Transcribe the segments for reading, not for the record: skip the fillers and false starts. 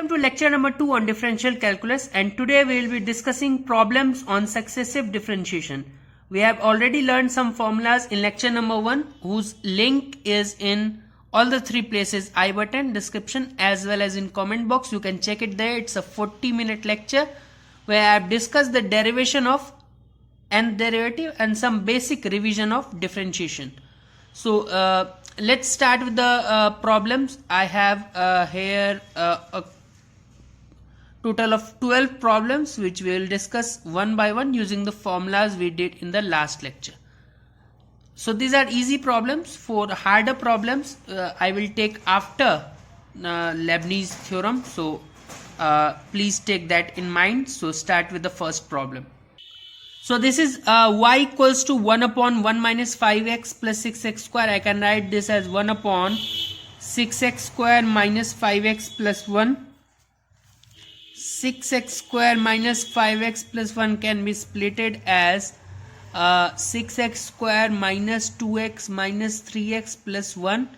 Welcome to lecture number 2 on differential calculus, and today we will be discussing problems on successive differentiation. We have already learned some formulas in lecture number 1 whose link is in all the three places, I button, description as well as in comment box. You can check it there. It's a 40-minute lecture where I have discussed the derivation of nth derivative and some basic revision of differentiation. So let's start with the problems. I have here a total of 12 problems which we will discuss one by one using the formulas we did in the last lecture. So these are easy problems. For harder problems I will take after Leibniz theorem, so please take that in mind. So start with the first problem. So this is y equals to 1 upon 1 minus 5x plus 6x square. I can write this as 1 upon 6x square minus 5x plus 1. 6x square minus 5x plus 1 can be splitted as 6x square minus 2x minus 3x plus 1.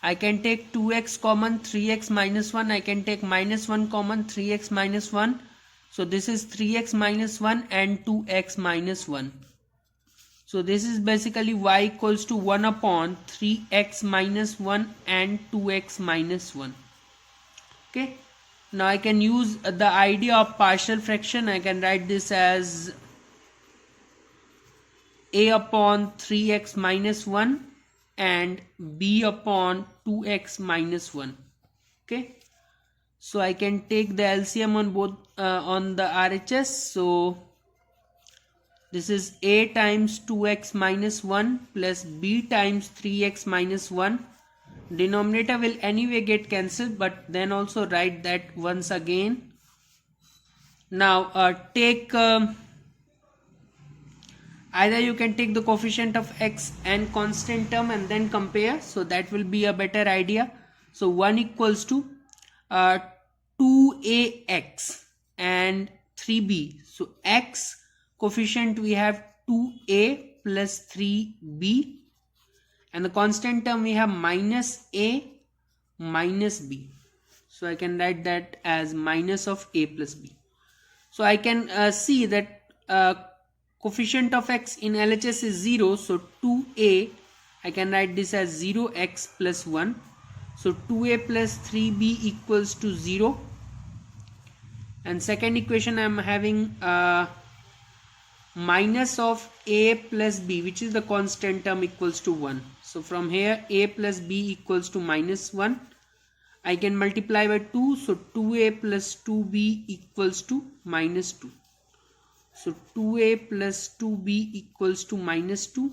I can take 2x common, 3x minus 1. I can take minus 1 common, 3x minus 1. So this is 3x minus 1 and 2x minus 1. So this is basically y equals to 1 upon 3x minus 1 and 2x minus 1. Okay. Now I can use the idea of partial fraction. I can write this as a upon 3x minus 1 and b upon 2x minus 1. Okay. So I can take the LCM on both on the RHS. So this is a times 2x minus 1 plus b times 3x minus 1. Denominator will anyway get cancelled, but then also write that once again. Now take either you can take the coefficient of x and constant term and then compare. So that will be a better idea. So 1 equals to 2ax and 3b. So x coefficient we have 2a plus 3b, and the constant term we have minus a minus b. So I can write that as minus of a plus b. So I can see that coefficient of x in LHS is 0. So 2a, I can write this as 0x plus 1. So 2a plus 3b equals to 0. And second equation I am having minus of a plus b, which is the constant term, equals to 1. So from here a plus b equals to minus 1. I can multiply by 2. So 2a plus 2b equals to minus 2. So 2a plus 2b equals to minus 2.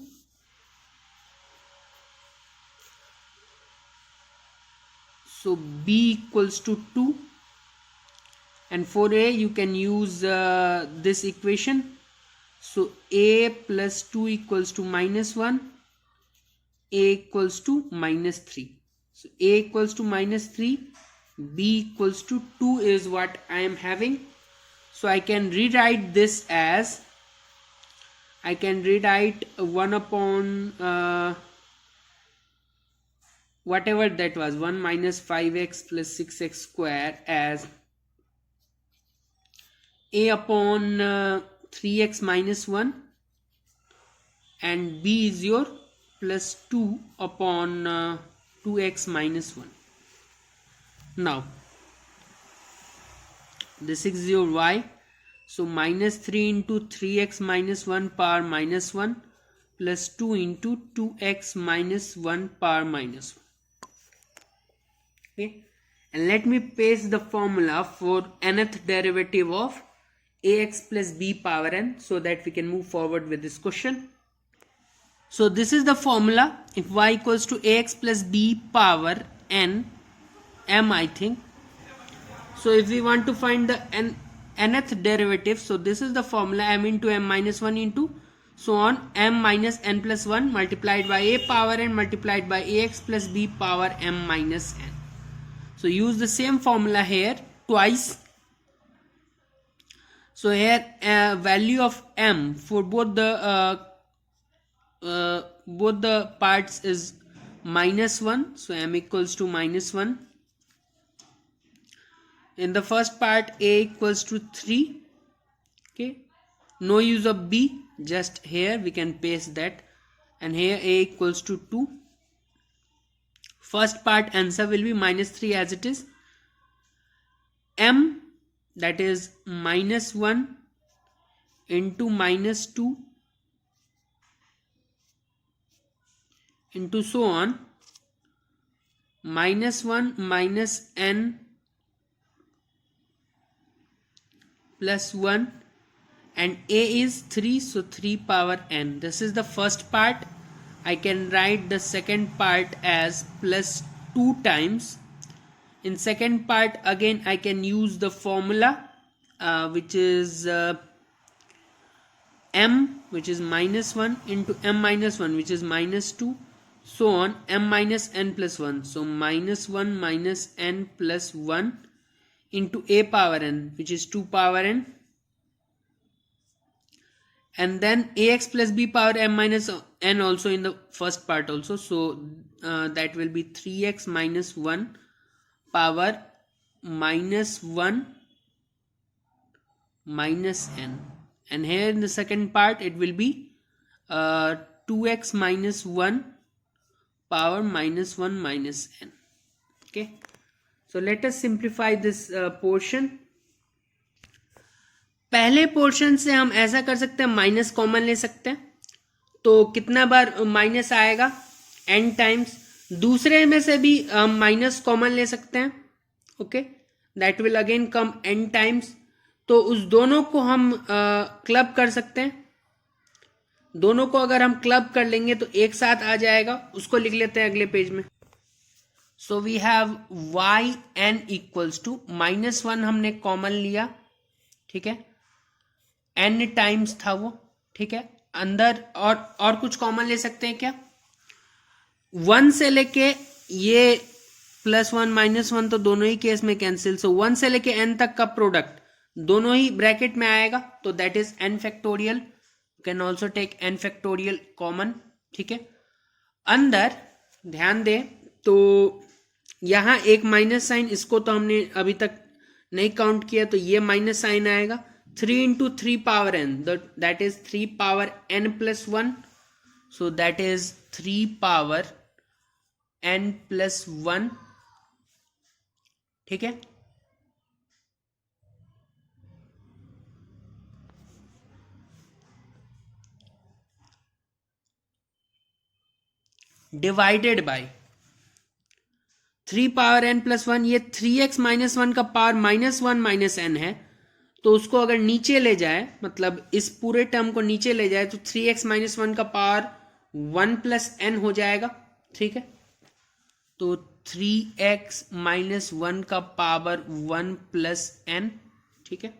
So b equals to 2. And for a you can use this equation. So a plus 2 equals to minus 1. A equals to minus 3. So a equals to minus 3. B equals to 2 is what I am having. So I can rewrite this as, I can rewrite 1 upon whatever that was, 1 minus 5x plus 6x square as a upon 3x minus 1, and b is your plus 2 upon 2x minus 1. Now this is your y. So minus 3 into 3x minus 1 power minus 1 plus 2 into 2x minus 1 power minus 1. Okay. And let me paste the formula for nth derivative of ax plus b power n so that we can move forward with this question. So this is the formula. If y equals to ax plus b power n, m I think. So if we want to find the nth derivative, so this is the formula, m into m minus 1 into so on m minus n plus 1 multiplied by a power n multiplied by ax plus b power m minus n. So use the same formula here twice. So here value of m for both the parts is minus 1. So m equals to minus 1. in the first part a equals to 3. Okay, no use of b, just here we can paste that, and here a equals to 2. First part answer will be -3 as it is. M, that is -1 into -2 into so on, -1 minus n plus 1, and a is 3, so 3 power n. This is the first part. I can write the second part as plus 2 times. In second part again I can use the formula which is m, which is -1 into m minus 1, which is -2, so on, m minus n plus 1, so -1 minus n plus 1 into a power n, which is 2 power n, and then ax plus b power m minus n also in the first part also, so that will be 3x minus 1 power -1 minus n, and here in the second part it will be 2x minus 1 power -1 minus n. Okay, so let us simplify this portion. पहले portion से हम ऐसा कर सकते हैं, minus common ले सकते हैं, तो कितना बार माइनस आएगा, n टाइम्स. दूसरे में से भी हम माइनस कॉमन ले सकते हैं. Okay, that will again come n times. तो उस दोनों को हम क्लब कर सकते हैं. दोनों को अगर हम क्लब कर लेंगे तो एक साथ आ जाएगा. उसको लिख लेते हैं अगले पेज में. So we have y n equals to -1 हमने कॉमन लिया, ठीक है, n टाइम्स था वो, ठीक है. अंदर और कुछ कॉमन ले सकते हैं क्या? 1 से लेके ये +1 -1 तो दोनों ही केस में कैंसिल, सो 1 से लेके n तक का प्रोडक्ट दोनों ही ब्रैकेट में आएगा, तो that is n factorial. You can also take n factorial common, ठीक है. अंदर ध्यान दे तो यहाँ एक माइनस साइन, इसको तो हमने अभी तक नहीं काउंट किया, तो ये माइनस साइन आएगा. 3 into 3 power n, that is 3 power n plus 1, so that is 3 power n plus 1, ठीक है. Divided by 3 power n plus 1, ये 3x माइनस 1 का पावर -1 माइनस n है, तो उसको अगर नीचे ले जाए, मतलब इस पूरे टर्म को नीचे ले जाए, तो 3x माइनस 1 का पावर 1 प्लस n हो जाएगा, ठीक है. तो 3x माइनस 1 का पावर 1 प्लस n, ठीक है.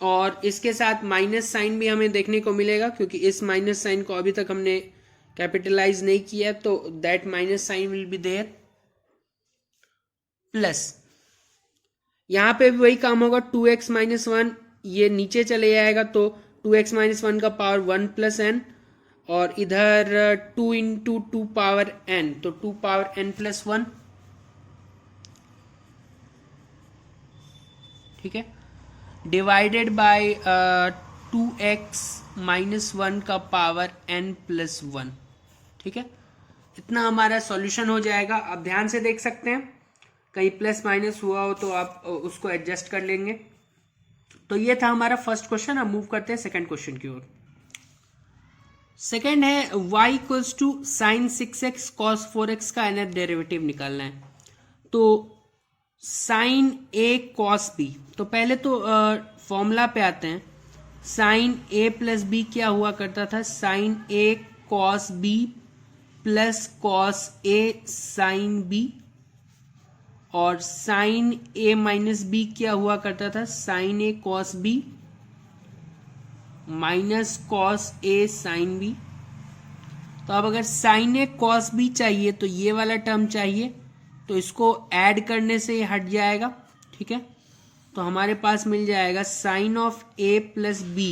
और इसके साथ माइनस साइन भी हमें देखने को मिलेगा, क्योंकि इस माइनस साइन को अभी तक हमने कैपिटलाइज नहीं किया, तो that minus sign will be there. Plus यहां पे भी वही काम होगा, 2x माइनस 1 ये नीचे चले जाएगा, तो 2x माइनस 1 का पावर 1 प्लस n, और इधर 2 इंटू 2 पावर n, तो 2 पावर n प्लस 1, ठीक है. डिवाइडेड बाय 2x माइनस 1 का पावर n प्लस 1, ठीक है. इतना हमारा सॉल्यूशन हो जाएगा. अब ध्यान से देख सकते हैं, कहीं प्लस माइनस हुआ हो तो आप उसको एडजस्ट कर लेंगे. तो ये था हमारा फर्स्ट क्वेश्चन. अब मूव करते हैं सेकंड क्वेश्चन की ओर. सेकंड है y equals to sine 6x cos 4x का nth डेरिवेटिव निकालना है. तो साइन a कॉस b, तो पहले तो फॉर्मूला पे आते हैं. साइन a प्लस b क्या हुआ करता था? Sine a cos b plus cos a sine b, और साइन a माइनस b क्या हुआ करता था? Sine a cos b minus cos a sine b. तो अब अगर साइन a कॉस b चाहिए तो ये वाला टर्म चाहिए, तो इसको ऐड करने से ये हट जाएगा, ठीक है. तो हमारे पास मिल जाएगा sine of a plus b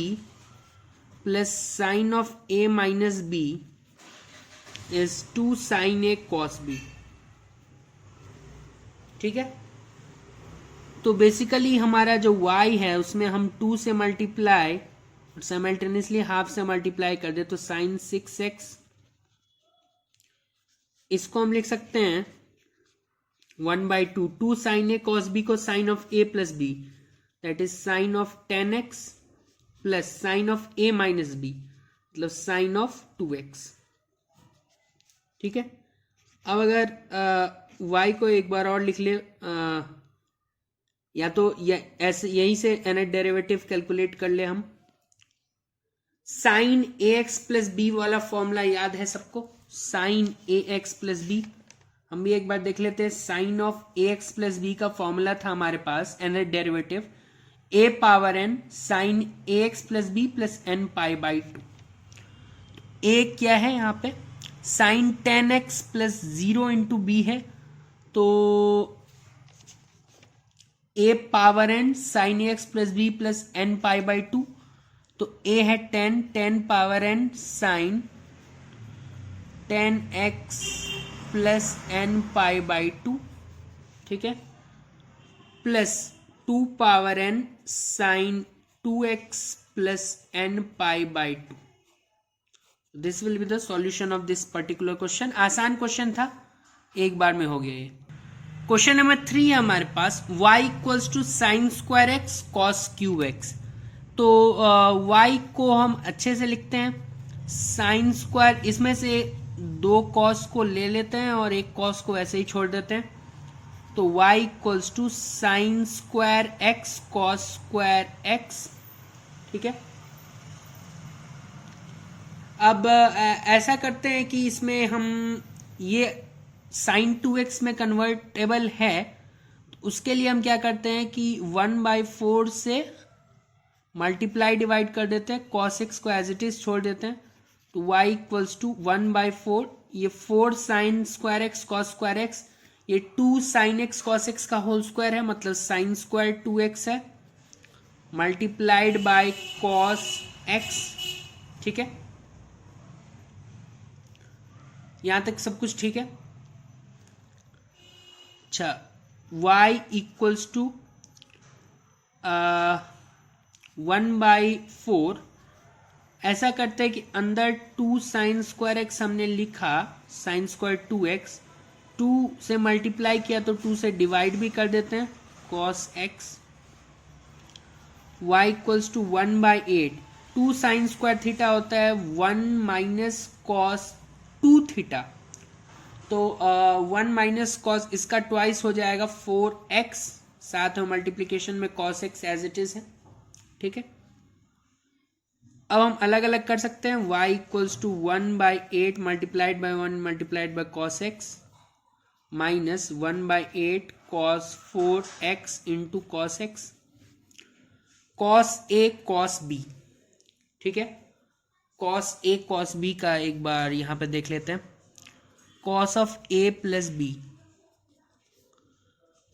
plus sine of a minus b is 2 sine a cos b, ठीक है. तो बेसिकली हमारा जो y है उसमें हम 2 से मल्टीप्लाई और साइमल्टेनियसली हाफ से मल्टीप्लाई कर दे तो साइन 6x, इसको हम लिख सकते हैं 1/2 2 साइन ए कॉस बी को sine of A plus B, that is sine of 10x plus sine of A minus B, मतलब साइन ऑफ 2x। ठीक है, अब अगर y को एक बार और लिख ले, या तो ऐसे यहीं से nth डेरिवेटिव कैलकुलेट कर ले हम। Sine A X plus B वाला फॉर्मूला याद है सबको, sine A X plus B. हम भी एक बार देख लेते हैं। Sine of A X plus B का फॉर्मूला था हमारे पास nth derivative a power n sine A X plus B plus n pi by 2। a क्या है यहाँ पे, sign 10x plus 0 into B है, तो a power n sine A X plus B plus n pi by 2, तो a है 10 power n sine 10x plus n pi by 2, ठीक है, plus 2 power n sine 2x plus n pi by 2। This will be the solution of this particular question. आसान question था, एक बार में हो गया ये। क्वेश्चन नंबर 3 है हमारे पास, y equals to sine square X cos cube X. तो y को हम अच्छे से लिखते हैं साइन स्क्वायर, इसमें से 2 कॉस को ले लेते हैं और एक कॉस को ऐसे ही छोड़ देते हैं, तो y equals to sine square X cos square X. ठीक है, अब ऐसा करते हैं कि इसमें हम ये साइन 2x में कन्वर्टेबल है, उसके लिए हम क्या करते हैं कि 1/4 से मल्टीप्लाई डिवाइड कर देते हैं, cos x को एज इट इज छोड़ देते हैं, तो y इक्वल्स टू 1/4, ये 4 sign square X cos square x, ये 2 साइन एक्स कॉस एक्स का होल स्क्वायर है, मतलब साइन स्क्वायर 2x है, मल्टीप्लाइड बाय कॉस एक्स। ठीक है, यहां तक सब कुछ ठीक है। अच्छा, y इक्वल्स टू 1/4, ऐसा करते हैं कि अंदर 2 साइन स्क्वायर एक्स हमने लिखा, साइन स्क्वायर 2x, 2 से मल्टीप्लाई किया तो 2 से डिवाइड भी कर देते हैं, cos x। y equals to 1/8, 2 sine square theta होता है 1 माइनस कॉस 2 थीटा, तो 1 माइनस कॉस, इसका ट्वाइस हो जाएगा 4x, साथ में मल्टीप्लीकेशन में cos x as it is है। ठीक है, अब हम अलग अलग कर सकते हैं, y equals to 1/8 multiplied by 1 multiplied by cos x minus 1/8 cos 4x into cos x, cos a cos b। ठीक है, cos a cos b का एक बार यहां पे देख लेते हैं, cos of a plus b,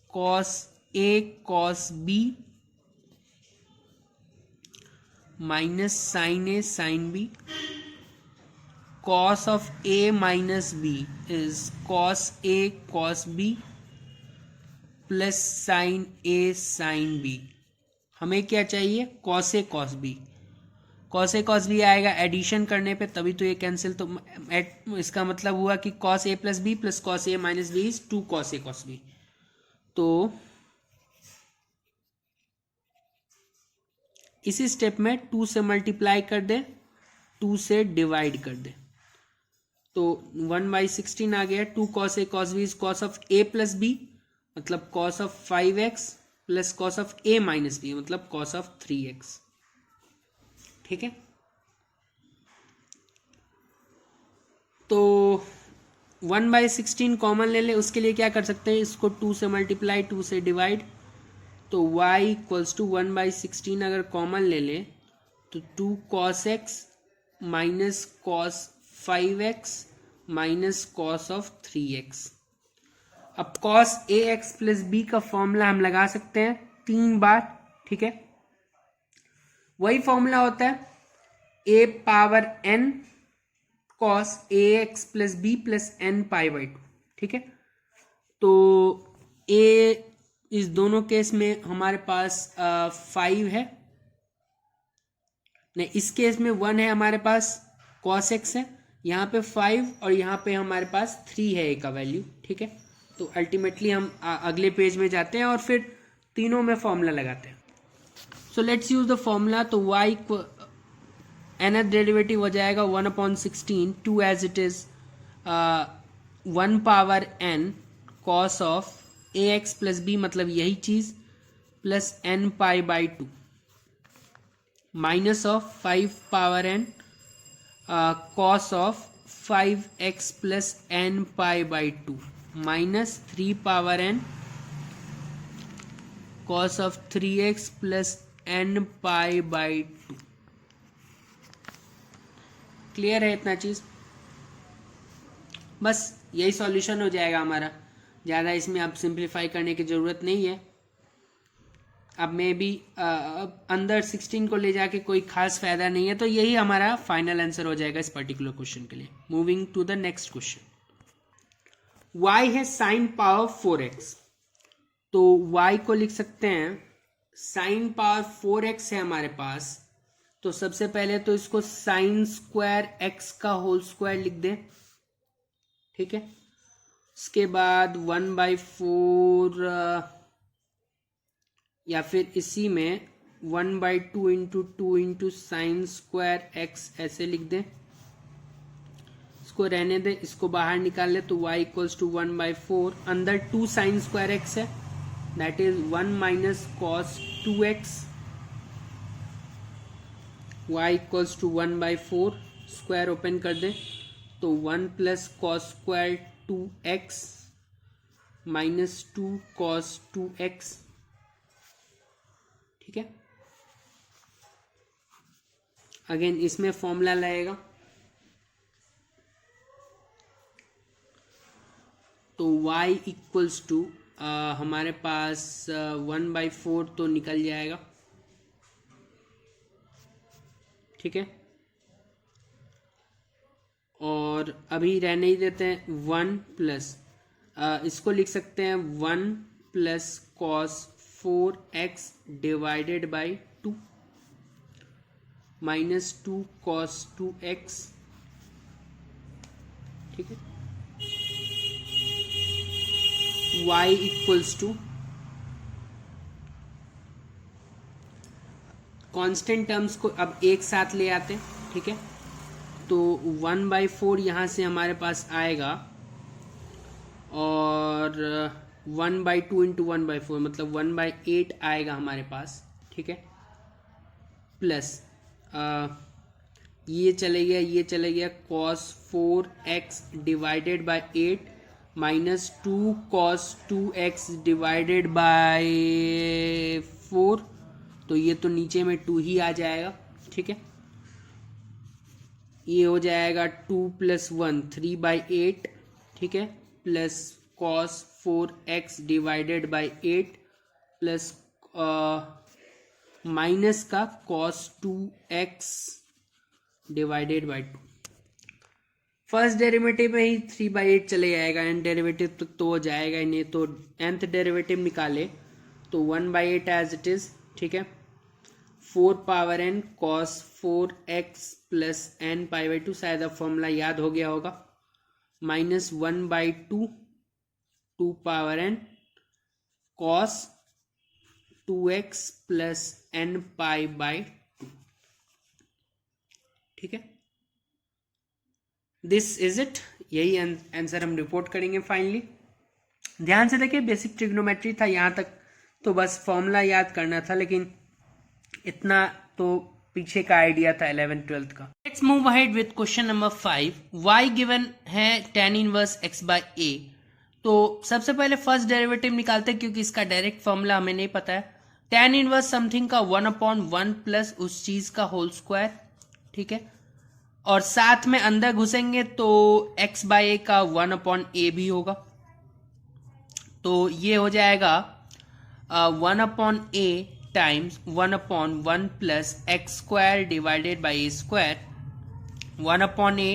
cos a cos b minus sine a sine b, cos of a minus b is cos a cos b plus sine a sine b। हमें क्या चाहिए, cos a cos b, cos a cos b आएगा addition करने पे, तभी तो ये cancel, तो इसका मतलब हुआ कि cos a plus B plus cos a minus B is 2 cos a cos b। तो इसी स्टेप में 2 से मल्टीप्लाई कर दे, 2 से डिवाइड कर दे, तो 1/16 आ गया। 2 cos a cos b is cos of a plus b, मतलब cos of 5x plus cos of a minus b, मतलब cos ऑफ 3x। ठीक है, तो 1/16 कॉमन ले ले, उसके लिए क्या कर सकते हैं, इसको 2 से मल्टीप्लाई 2 से डिवाइड, तो y इक्वल्स टू 1/16 अगर कॉमन ले ले तो 2 cos x minus cos 5x minus cos of 3x। अब cos ax प्लस b का फॉर्मूला हम लगा सकते हैं 3 बार। ठीक है, वही फॉर्मूला होता है a power n cos ax plus b plus n pi by 2। ठीक है, तो a इस दोनों केस में हमारे पास 5 है, नहीं इस केस में 1 है हमारे पास, cos x है, यहाँ पे 5 और यहाँ पे हमारे पास 3 है a का वैल्यू, ठीक है। तो अल्टीमेटली हम अगले पेज में जाते हैं और फिर तीनों में फॉर्मूला लगाते हैं। So let's use the formula. तो y nth डेरिवेटिव हो जाएगा 1/16 2 as it is 1 power n cos of ax plus b, मतलब यही चीज, plus n pi by 2 minus of 5 power n cos of 5x plus n pi by 2 minus 3 power n cos of 3x plus n pi by 2। Clear है इतना चीज? बस यही solution हो जाएगा हमारा, ज़्यादा इसमें अब सिंप्लीफाई करने की ज़रूरत नहीं है। अब मे भी अंदर 16 को ले जाके कोई खास फायदा नहीं है, तो यही हमारा फाइनल आंसर हो जाएगा इस पर्टिकुलर क्वेश्चन के लिए। Moving to the next question. y है साइन पावर 4x, तो y को लिख सकते हैं साइन पावर 4x है हमारे पास, तो सबसे पहले तो इसको साइन स्क्वायर x का होल स्क्वायर लिख दें, ठीक है। इसके बाद 1/4 या फिर इसी में 1/2 into 2 into sine square x ऐसे लिख दें, इसको रहने दें, इसको बाहर निकाल ले तो y इक्वल्स टू 1/4, अंदर 2 साइन स्क्वायर x है, that is 1 minus cos 2x, y equals to 1/4, square open कर दें तो 1 plus cos square 2x minus 2 cos 2x, ठीक है। अगेन इसमें फॉर्मूला लगेगा, तो y इक्वल्स टू हमारे पास 1/4 तो निकल जाएगा, ठीक है। और अभी रहने ही देते हैं 1 प्लस, इसको लिख सकते हैं 1 plus cos 4x divided by 2 minus 2 cos 2x, ठीक है। y equals to constant terms को अब एक साथ ले आते हैं, ठीक है। तो 1/4 यहाँ से हमारे पास आएगा और 1/2 इंटू 1/4 मतलब 1/8 आएगा हमारे पास, ठीक है। प्लस ये चले गया, ये चले गया, cos 4x divided by 8 minus 2 cos 2x divided by 4, तो ये तो नीचे में 2 ही आ जाएगा, ठीक है। ये हो जाएगा 2 प्लस 1 3/8, ठीक है, plus cos 4x divided by 8 plus minus का cos 2x divided by 2। First derivative में ही 3/8 चले जाएगा, एंड डेरिवेटिव तो हो जाएगा ही नहीं, तो nth डेरिवेटिव निकाले तो 1/8 एज इट इज, ठीक है। 4 power n cos 4x plus n pi by 2, शायद अब फॉर्मूला याद हो गया होगा, minus 1/2 2 power n cos 2x plus n pi by 2, ठीक है। दिस इज इट, यही आंसर हम रिपोर्ट करेंगे फाइनली। ध्यान से देखिए, बेसिक ट्रिग्नोमेट्री था यहाँ तक, तो बस फॉर्मूला याद करना था, लेकिन इतना तो पीछे का आइडिया था 11th-12th का। Let's move ahead with question number 5। y given है tan inverse x by a, तो सबसे पहले फर्स्ट डेरिवेटिव निकालते हैं क्योंकि इसका डायरेक्ट फॉर्मूला हमें नहीं पता है। tan इनवर्स समथिंग का 1/1 प्लस उस चीज का होल स्क्वायर, ठीक है। और साथ में अंदर घुसेंगे तो x बाय a का 1/a भी होगा, तो ये हो जाएगा 1/a times 1/1 plus x square divided by a square, 1/a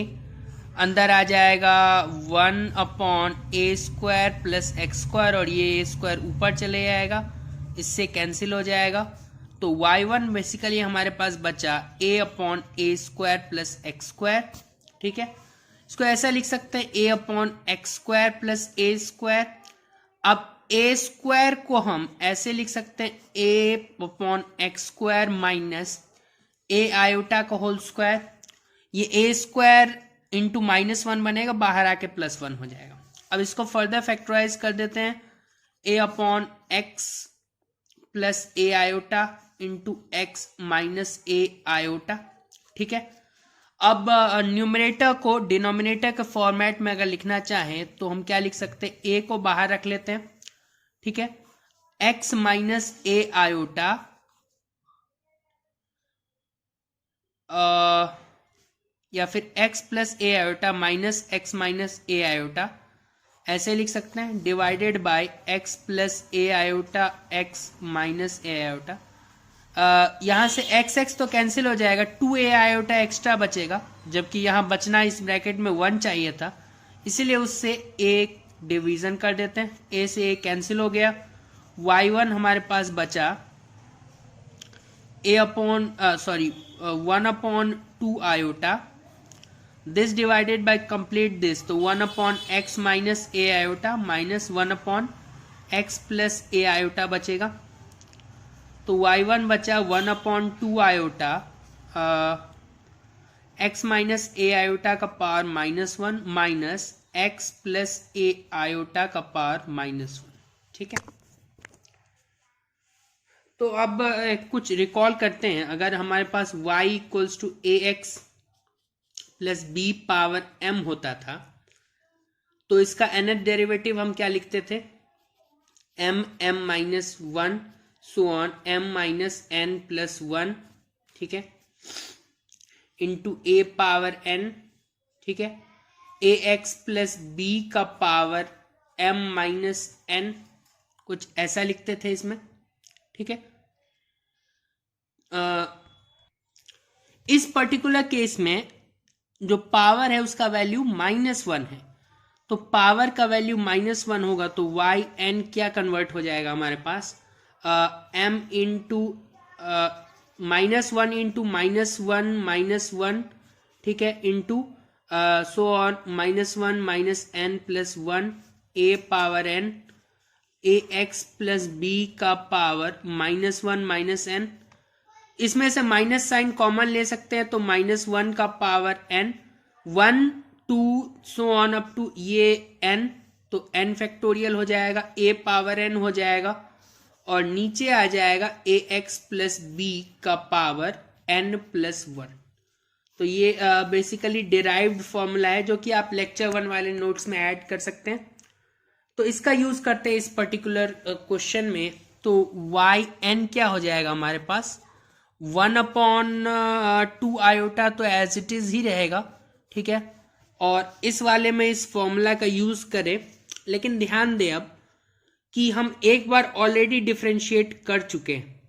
अंदर आ जाएगा 1/a² प्लस x² और ये a² ऊपर चले जाएगा, इससे कैंसिल हो जाएगा। तो y1 बेसिकली हमारे पास बचा a/a² प्लस x²। ठीक है, इसको ऐसा लिख सकते हैं a/x² प्लस a²। अब a² को हम ऐसे लिख सकते हैं a/x² माइनस a आयोटा का होल स्क्वायर। ये a² इंटू -1 बनेगा, बाहर आके +1 हो जाएगा। अब इसको फर्दर फैक्टराइज कर देते हैं, a/x plus a iota into x minus a iota. ठीक है, अब न्यूमरेटर को डिनोमिनेटर के फॉर्मेट में अगर लिखना चाहें तो हम क्या लिख सकते हैं, a को बाहर रख लेते हैं। ठीक है, x माइनस a आयोटा या फिर x plus a iota minus x minus a iota, ऐसे लिख सकते हैं, divided by x plus a iota x minus a iota. यहाँ से x तो कैंसिल हो जाएगा, 2a आयोटा एक्स्ट्रा बचेगा, जबकि यहाँ बचना इस ब्रैकेट में 1 चाहिए था, इसीलिए उससे a डिवीजन कर देते हैं, a से a कैंसिल हो गया। y1 हमारे पास बचा 1/2 iota, this divided by complete this, तो 1/x minus a iota minus 1/x plus a iota बचेगा। तो y1 बचा 1/2 iota x minus a iota का power -1 minus x plus a iota का पावर -1। ठीक है, तो अब कुछ रिकॉल करते हैं। अगर हमारे पास y equals to ax plus b power m होता था तो इसका nth डेरिवेटिव हम क्या लिखते थे, m minus 1 so on m minus n plus 1। ठीक है, इंटू a पावर n। ठीक है, ax प्लस b का पावर m माइनस n, कुछ ऐसा लिखते थे इसमें। ठीक है, इस पर्टिकुलर केस में जो पावर है उसका वैल्यू -1 है, तो पावर का वैल्यू -1 होगा तो y n क्या कन्वर्ट हो जाएगा हमारे पास, m इंटू -1 इंटू -1 ठीक है, into so on -1 minus n plus 1 a power n, ax plus b का पावर -1 माइनस n, इसमें से माइनस साइन कॉमन ले सकते हैं तो -1 का power n, 1 2 so on up to ये n, तो n फैक्टोरियल हो जाएगा, a पावर n हो जाएगा और नीचे आ जाएगा ax प्लस b का पावर n प्लस 1। तो ये बेसिकली डिराइव्ड फॉर्मूला है जो कि आप लेक्चर 1 वाले नोट्स में ऐड कर सकते हैं। तो इसका यूज करते हैं इस पर्टिकुलर क्वेश्चन में, तो y n क्या हो जाएगा हमारे पास, 1/2 आयोटा तो एज इट इज ही रहेगा। ठीक है, और इस वाले में इस फॉर्मूला का यूज करें, लेकिन ध्यान दें अब कि हम एक बार ऑलरेडी डिफरेंशिएट कर चुके हैं।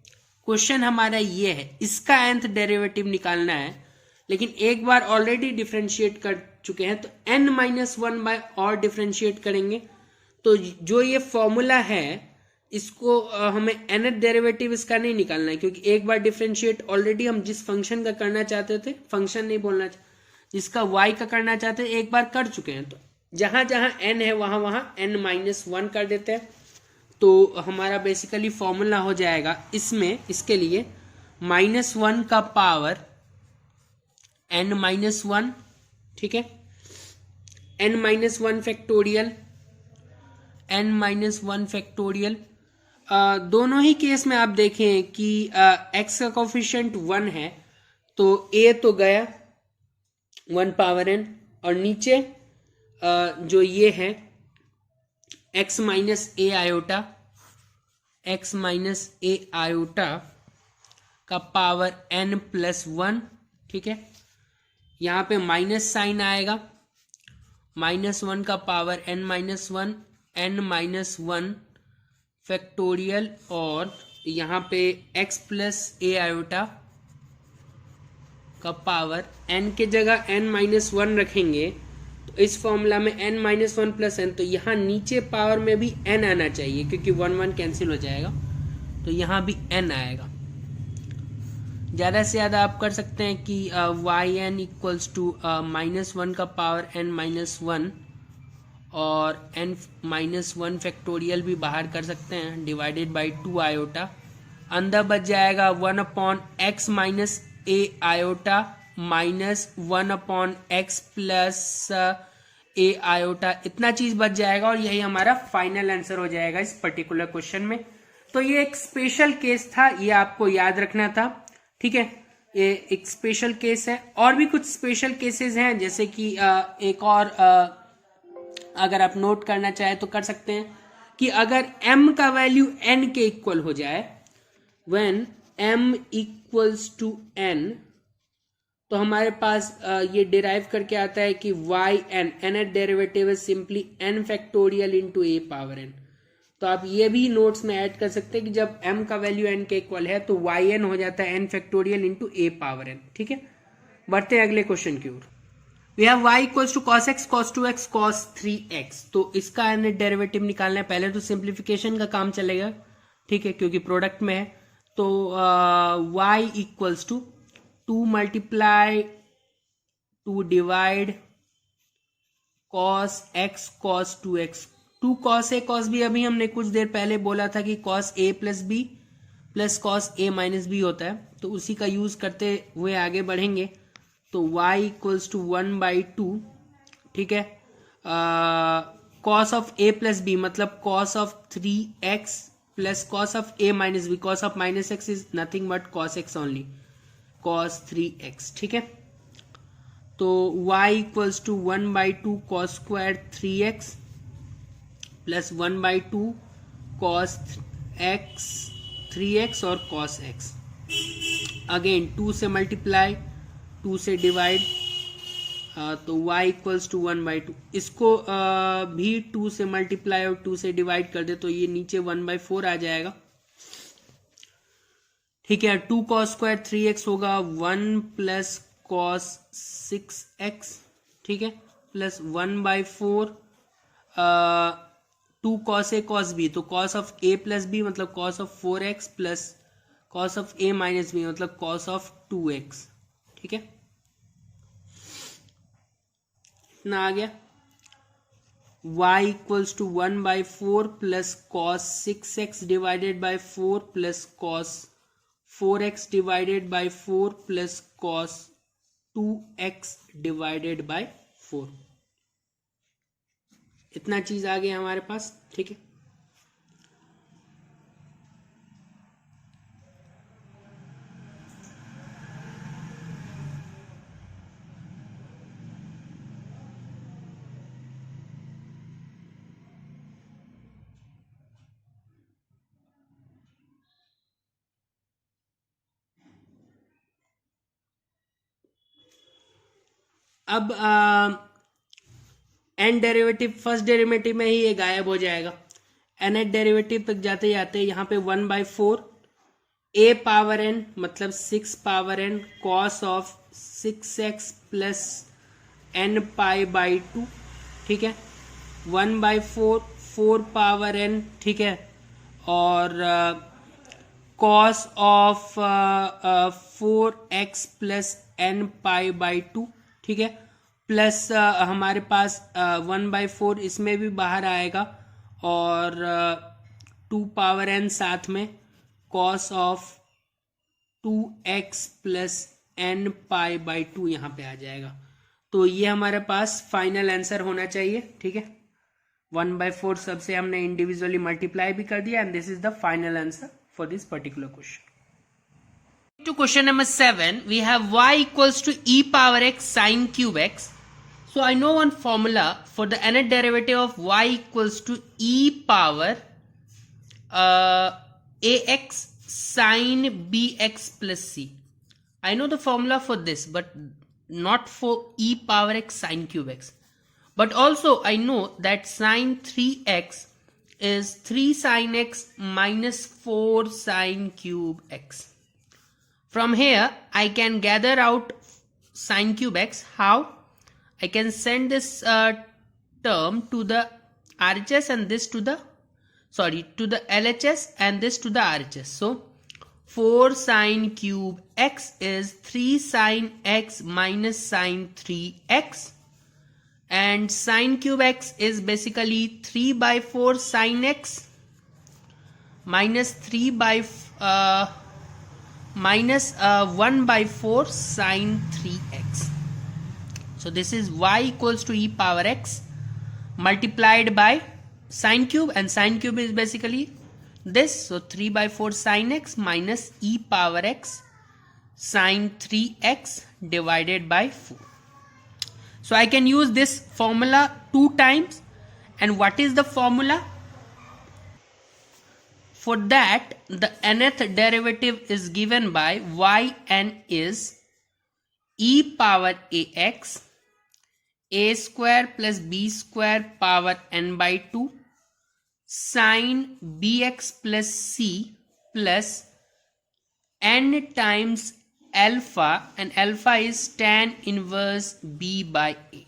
क्वेश्चन हमारा ये है, इसका nth डेरिवेटिव निकालना है, लेकिन एक बार ऑलरेडी डिफरेंशिएट कर चुके हैं तो n-1 बाय और डिफरेंशिएट करेंगे। तो जो ये फॉर्मूला है इसको हमें nth डेरिवेटिव इसका नहीं निकालना है, क्योंकि एक बार डिफरेंशिएट ऑलरेडी हम जिस फंक्शन का करना चाहते थे, फंक्शन नहीं बोलना, जिसका y का करना चाहते थे एक बार कर चुके हैं, तो जहां जहां n है वहां वहां n-1 कर देते हैं। तो हमारा बेसिकली फॉर्मूला हो जाएगा इसमें, इसके लिए -1 का पावर n-1। ठीक है, n-1 फैक्टोरियल, n-1 फैक्टोरियल। दोनों ही केस में आप देखें कि x का कोफिशिएंट 1 है तो a तो गया 1 पावर n, और नीचे जो ये है x minus a iota, x minus a iota का पावर n प्लस 1। ठीक है, यहाँ पे माइनस साइन आएगा, -1 का पावर n-1, n-1 फैक्टोरियल, और यहाँ पे x प्लस a आयोटा का पावर, n के जगह n-1 रखेंगे तो इस फॉर्मूला में n minus one plus N, तो यहाँ नीचे पावर में भी n आना चाहिए क्योंकि 1 1 कैंसिल हो जाएगा, तो यहाँ भी n आएगा। ज़्यादा से ज़्यादा आप कर सकते हैं कि Y N equals to minus one का पावर n माइनस वन, और n माइनस वन फैक्टोरियल भी बाहर कर सकते हैं, डिवाइडेड बाई 2 आयोटा। अंदर बच जाएगा 1 upon x minus a iota minus 1 upon x plus a iota, इतना चीज बच जाएगा और यही हमारा फाइनल आंसर हो जाएगा इस पर्टिकुलर क्वेश्चन में। तो ये एक स्पेशल केस था, ये आपको याद रखना था, ठीक है। ये एक स्पेशल केस है, और भी कुछ स्पेशल केसेस हैं, जैसे कि एक और अगर आप नोट करना चाहे तो कर सकते हैं कि अगर m का वैल्यू n के इक्वल हो जाए, when m equals to n, तो हमारे पास ये डिराइव करके आता है कि y n nth derivative is simply n factorial into a power n। तो आप ये भी नोट्स में ऐड कर सकते हैं कि जब m का वैल्यू n के इक्वल है तो y n हो जाता है n factorial into a power n, ठीक है। बढ़ते हैं अगले क्वेश्चन की ओर। We have y equals to cos x cos 2x cos 3x, तो इसका nth डेरिवेटिव निकालना है। पहले तो सिंप्लीफिकेशन का काम चलेगा, ठीक है, क्योंकि प्रोडक्ट में है। तो y equals to 2 multiply 2 divide cos x cos 2x, 2 cos a cos b, अभी हमने कुछ देर पहले बोला था कि cos a plus b plus cos a minus b होता है, तो उसी का यूज करते हुए आगे बढ़ेंगे। तो y इक्वल्स टू 1/2, ठीक है, cos of a plus b मतलब cos of 3x plus cos of a minus b, cos of minus x is nothing but cos x only, cos 3x, ठीक है। तो y equals to 1/2 cos square 3x plus 1/2 cos x 3x और cos x, again 2 से multiply 2 से divide, तो y equals to 1/2, इसको भी 2 से मल्टीप्लाई और 2 से डिवाइड कर दे तो ये नीचे 1/4 आ जाएगा, ठीक है। 2 cos स्क्वायर 3x होगा 1 प्लस cos 6x, ठीक है, plus 1/4 2 cos a cos b, तो cos of a plus b मतलब cos of 4x plus cos of a minus b मतलब cos ऑफ 2x, ठीक है, इतना आ गया। y equals to 1/4 plus cos 6x divided by 4 plus cos 4x divided by 4 plus cos 2x divided by 4, इतना चीज आ गया हमारे पास, ठीक है। अब एन डेरिवेटिव फर्स्ट डेरिवेटिव में ही ये गायब हो जाएगा, एन डेरिवेटिव तक जाते जाते यहाँ पे 1/4 a पावर n मतलब 6 power n cos of 6x plus n pi by 2, ठीक है, 1/4 4 पावर n, ठीक है, और cos of 4x plus n pi by 2, ठीक है, प्लस हमारे पास 1/4 इसमें भी बाहर आएगा और 2 पावर n साथ में cos of 2x plus n pi by 2 यहाँ पे आ जाएगा। तो ये हमारे पास फाइनल आंसर होना चाहिए, ठीक है। 1/4 सबसे हमने इंडिविजुअली मल्टीप्लाई भी कर दिया and this is the final answer for this particular question. To question number 7, we have y equals to e power x sine cube x. So I know one formula for the nth derivative of y equals to e power ax sine bx plus c. I know the formula for this, but not for e power x sine cube x. But also I know that sine 3x is 3 sine x minus 4 sine cube x. From here, I can gather out sine cube x. How? I can send this term to the RHS and this to the LHS and this to the RHS. So 4 sine cube x is 3 sine x minus sine 3x, and sine cube x is basically 3 by 4 sine x minus 1 by 4 sine 3x. So this is y equals to e power x multiplied by sine cube, and sine cube is basically this. So 3 by 4 sine x minus e power x sine 3x divided by 4. So I can use this formula 2 times. And what is the formula? For that, the nth derivative is given by yn is e power ax a square plus b square power n by 2 sine bx plus c plus n times alpha, and alpha is tan inverse b by a.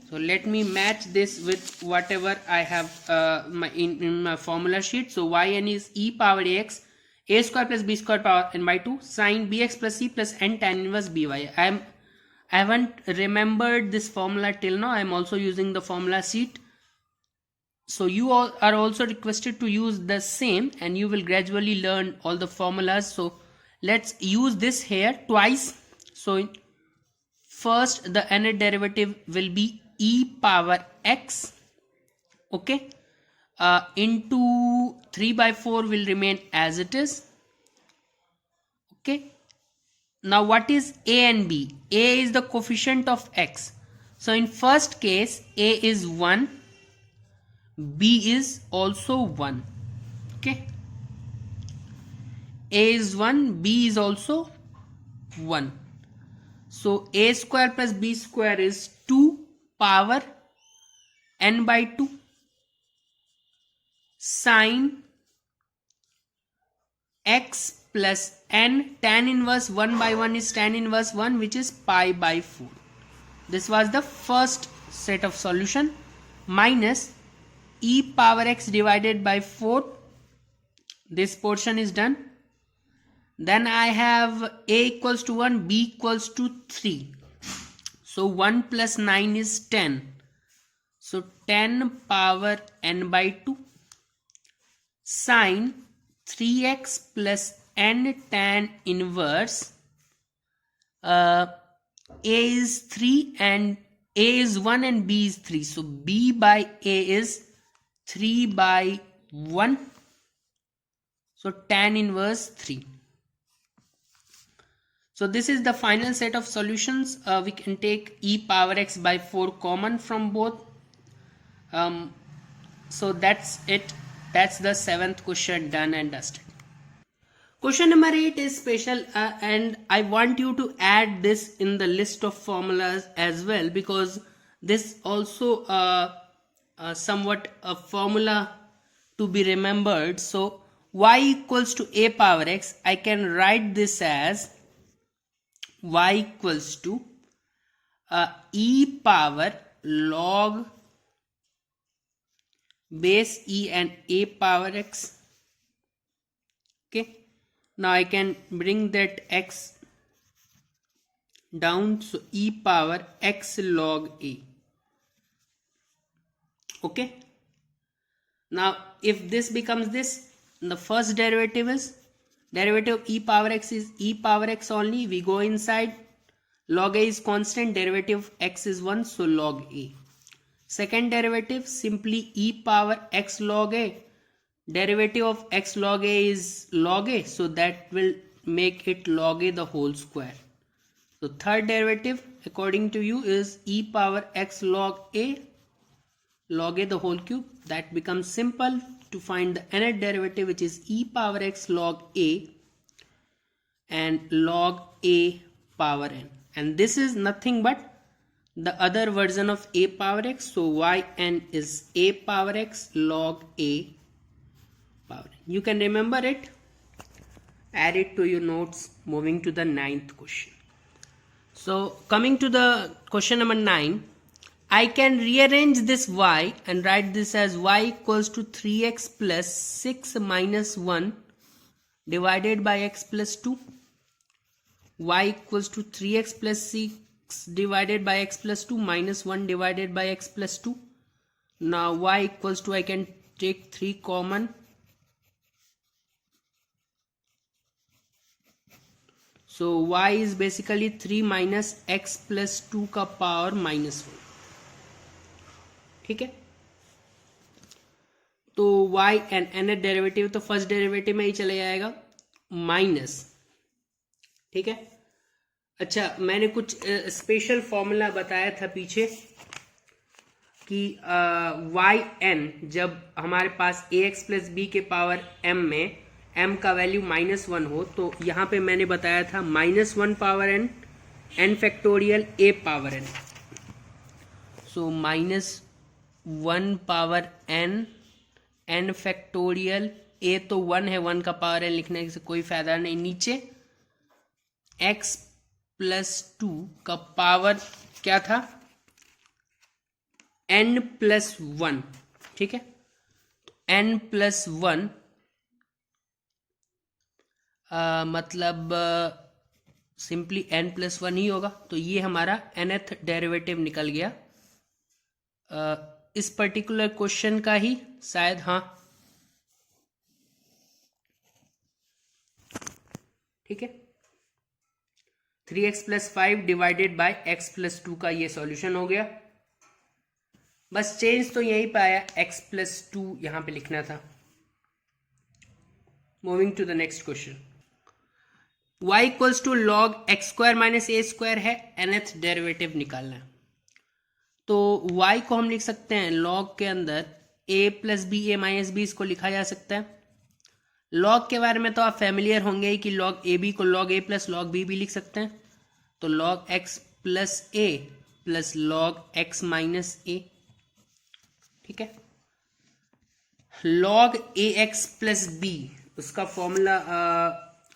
So let me match this with whatever I have in my formula sheet. So yn is e power ax a square plus b square power n by 2 sine bx plus c plus n tan inverse by. I haven't remembered this formula till now. I am also using the formula sheet. So you all are also requested to use the same, and you will gradually learn all the formulas. So let's use this here twice. So first the nth derivative will be e power x, okay, into 3 by 4 will remain as it is, okay. Now what is a and b? A is the coefficient of x. So in first case a is 1, b is also 1, okay. A is 1, b is also 1. So a square plus b square is 2 power n by 2 sine x plus n tan inverse 1 by 1 is tan inverse 1, which is pi by 4. This was the first set of solution, minus e power x divided by 4. This portion is done. Then I have a equals to 1, b equals to 3. So 1 plus 9 is 10. So 10 power n by 2 sine 3x plus n tan inverse. A is 3 and a is 1 and b is 3. So b by a is 3 by 1. So tan inverse 3. So this is the final set of solutions. We can take e power x by 4 common from both. So that's it. That's the 7th question done and dusted. Question number 8 is special, and I want you to add this in the list of formulas as well, because this also somewhat a formula to be remembered. So y equals to a power x, I can write this as y equals to e power log base e and a power x, okay. Now I can bring that x down, so e power x log a, okay. Now if this becomes this, the first derivative is derivative of e power x is e power x only. We go inside, log a is constant, derivative of x is 1, so log a. Second derivative, simply e power x log a. Derivative of x log a is log a, so that will make it log a the whole square. So third derivative according to you is e power x log a the whole cube. That becomes simple to find the nth derivative, which is e power x log a and log a power n, and this is nothing but the other version of a power x. So yn is a power x log a power n. You can remember it, add it to your notes. Moving to the 9th question. So coming to the question number 9, I can rearrange this y and write this as y equals to 3x plus 6 minus 1 divided by x plus 2. Y equals to 3x plus 6 divided by x plus 2 minus 1 divided by x plus 2. Now y equals to, I can take 3 common. So y is basically 3 minus x plus 2 का power -1. ठीक है, तो y and nth derivative तो first derivative में ही चले जाएगा minus. ठीक है, अच्छा मैंने कुछ स्पेशल फॉर्मूला बताया था पीछे कि वाई एन जब हमारे पास ए एक्स प्लस बी के पावर m में m का वैल्यू -1 हो, तो यहाँ पे मैंने बताया था -1 power n, n factorial a power n. So -1 power n, n factorial a तो 1 है, 1 का पावर n लिखने से कोई फायदा नहीं. नीचे x प्लस 2 का पावर क्या था, n प्लस 1. ठीक है, तो n प्लस 1 मतलब सिंपली n प्लस 1 ही होगा. तो ये हमारा nth डेरिवेटिव निकल गया इस पर्टिकुलर क्वेश्चन का ही शायद. हाँ ठीक है, 3x plus 5 divided by x plus 2 का ये सॉल्यूशन हो गया. बस चेंज तो यहीं पे आया, x प्लस 2 यहां पे लिखना था. Moving to the next question. y equals to log X square minus A square है, nth डेरिवेटिव निकालना है. तो y को हम लिख सकते हैं लॉग के अंदर a plus B, A minus B, इसको लिखा जा सकता है. लॉग के बारे में तो आप फैमिलियर होंगे ही कि लॉग ए बी को लॉग ए प्लस लॉग बी भी लिख सकते हैं. तो लॉग एक्स प्लस ए प्लस लॉग एक्स माइनस ए. ठीक है, लॉग ए एक्स प्लस बी, उसका फॉर्मूला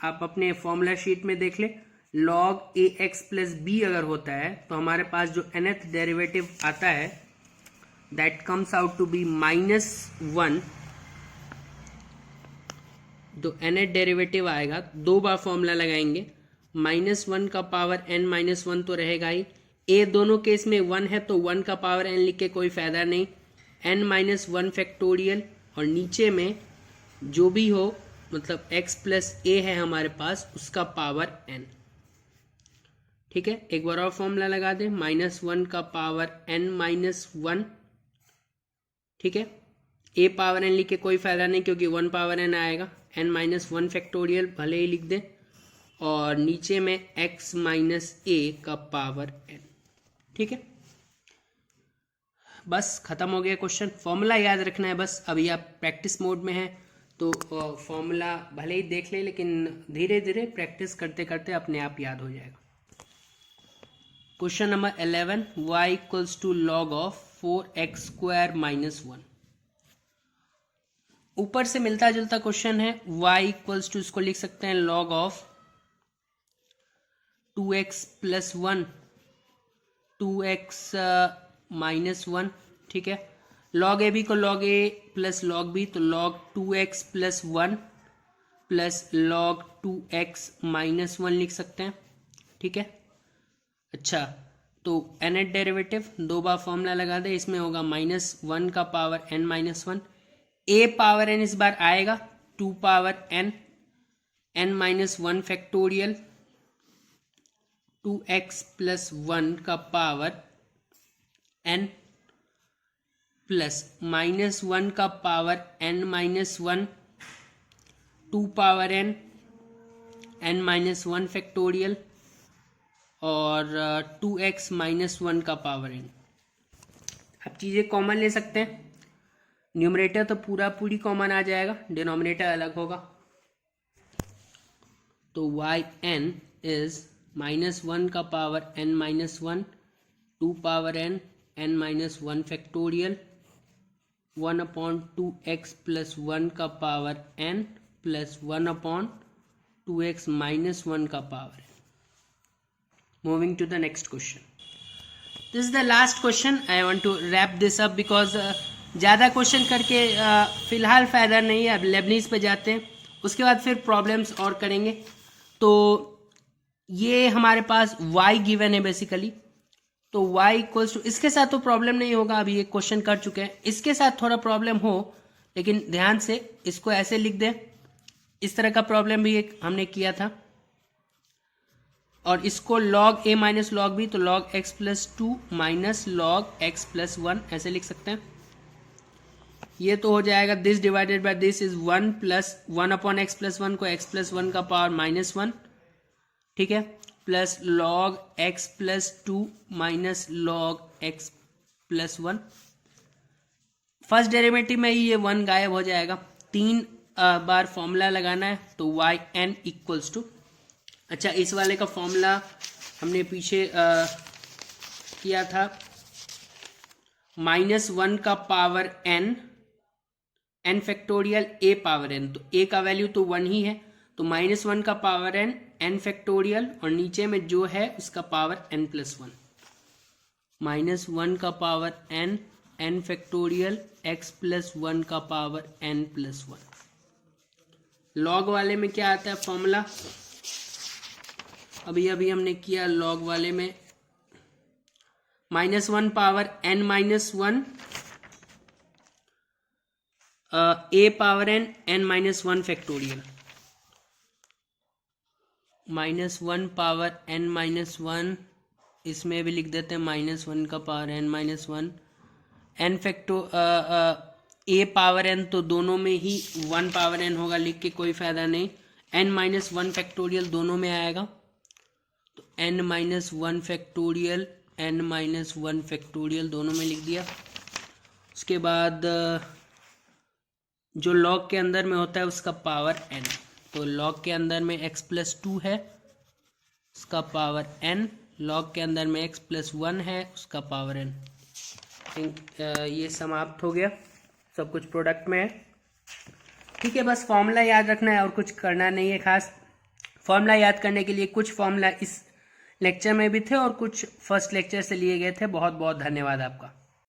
आप अपने फॉर्मूला शीट में देख ले. लॉग ए एक्स प्लस बी अगर होता है तो हमारे पास जो nth डेरिवेटिव आता है that comes out to be -1. तो nth डेरिवेटिव आएगा, दो बार फॉर्मूला लगाएंगे. -1 का पावर n -1 तो रहेगा ही. a दोनों केस में 1 है तो 1 का पावर n लिख के कोई फायदा नहीं. n-1 फैक्टोरियल, और नीचे में जो भी हो मतलब x प्लस a है हमारे पास, उसका पावर n. ठीक है, एक बार और फॉर्मूला लगा दें, -1 का पावर n-1. ठीक है, a पावर n लिख के कोई फायदा नहीं क्योंकि 1 पावर n आएगा. n-1 फैक्टोरियल भले ही लिख दें, और नीचे में x माइनस a का पावर n. ठीक है, बस खत्म हो गया क्वेश्चन. फॉर्मूला याद रखना है बस. अभी आप प्रैक्टिस मोड में हैं तो फॉर्मूला भले ही देख ले, लेकिन धीरे धीरे प्रैक्टिस करते करते अपने आप याद हो जाएगा. Question number 11, y equals to log of 4x square minus 1. ऊपर से मिलता जुलता क्वेश्चन है. y इक्वल्स टू, इसको लिख सकते हैं log of 2x plus 1, 2x minus 1. ठीक है, लॉग ए बी को लॉग ए प्लस लॉग बी, तो log 2x plus 1 plus log 2x minus 1 लिख सकते हैं. ठीक है, अच्छा तो nth डेरिवेटिव दो बार फॉर्मूला लगा दे. इसमें होगा -1 का power n-1, a power n इस बार आएगा 2 power n, n-1 factorial, 2x plus 1 का पावर n प्लस -1 का power n-1, 2 power n, n-1 factorial, और 2x माइनस 1 का पावर n. अब चीज़ें कॉमन ले सकते हैं. न्यूमरेटर तो पूरी कॉमन आ जाएगा, डिनोमिनेटर अलग होगा. तो yn इज -1 का power n-1, 2 power n, n-1 factorial, 1/2x plus 1 का power n plus 1/2x minus 1 का power n. Moving to the next question. This is the last question. I want to wrap this up because ज़्यादा question करके फ़िलहाल फ़ायदा नहीं है. अब Leibniz पे जाते हैं, उसके बाद फिर प्रॉब्लम्स और करेंगे. तो ये हमारे पास y गिवन है बेसिकली. तो y इक्वल्स टू, इसके साथ तो प्रॉब्लम नहीं होगा, अभी ये क्वेश्चन कर चुके हैं. इसके साथ थोड़ा प्रॉब्लम हो, लेकिन ध्यान से इसको ऐसे लिख दें. इस तरह का प्रॉब्लम भी एक हमने किया था. और इसको log a minus log b, तो log x plus 2 minus log x plus 1 ऐसे लिख सकते हैं. ये तो हो जाएगा this divided by this is 1 plus 1 upon x plus 1 को x प्लस 1 का पावर माइनस 1, ठीक है, plus log x plus 2 minus log x plus 1. First derivative में ही ये 1 गायब हो जाएगा. 3 बार फॉर्मूला लगाना है, तो y n इक्वल्स टू, अच्छा इस वाले का फॉर्मूला हमने पीछे किया था, -1 का power n factorial a power n. तो a का वैल्यू तो 1 ही है, तो -1 का पावर n फैक्टोरियल, और नीचे में जो है उसका पावर n प्लस 1. -1 का power n factorial x plus 1 का पावर n प्लस 1. लॉग वाले में क्या आता है फॉर्मूला, अभी हमने किया लॉग वाले में -1 power n minus 1 a power n minus 1 factorial, -1 power n minus 1, इसमें भी लिख देते हैं -1 का power n minus 1, n facto a power n, तो दोनों में ही 1 पावर n होगा, लिख के कोई फायदा नहीं. n माइनस 1 फैक्टोरियल दोनों में आएगा, तो n minus 1 factorial, n minus 1 factorial दोनों में लिख दिया. उसके बाद जो लॉग के अंदर में होता है उसका पावर n, तो लॉग के अंदर में x प्लस 2 है, उसका पावर n, लॉग के अंदर में x प्लस 1 है, उसका पावर n. ये समाप्त हो गया, सब कुछ प्रोडक्ट में है, ठीक है. बस फॉर्मूला याद रखना है और कुछ करना नहीं है खास. फॉर्मूला याद करने के लिए कुछ फॉर्मूला इस लेक्चर में भी थे और कुछ फर्स्ट लेक्चर से लिए गए थे. बहुत बहुत धन्यवाद आपका.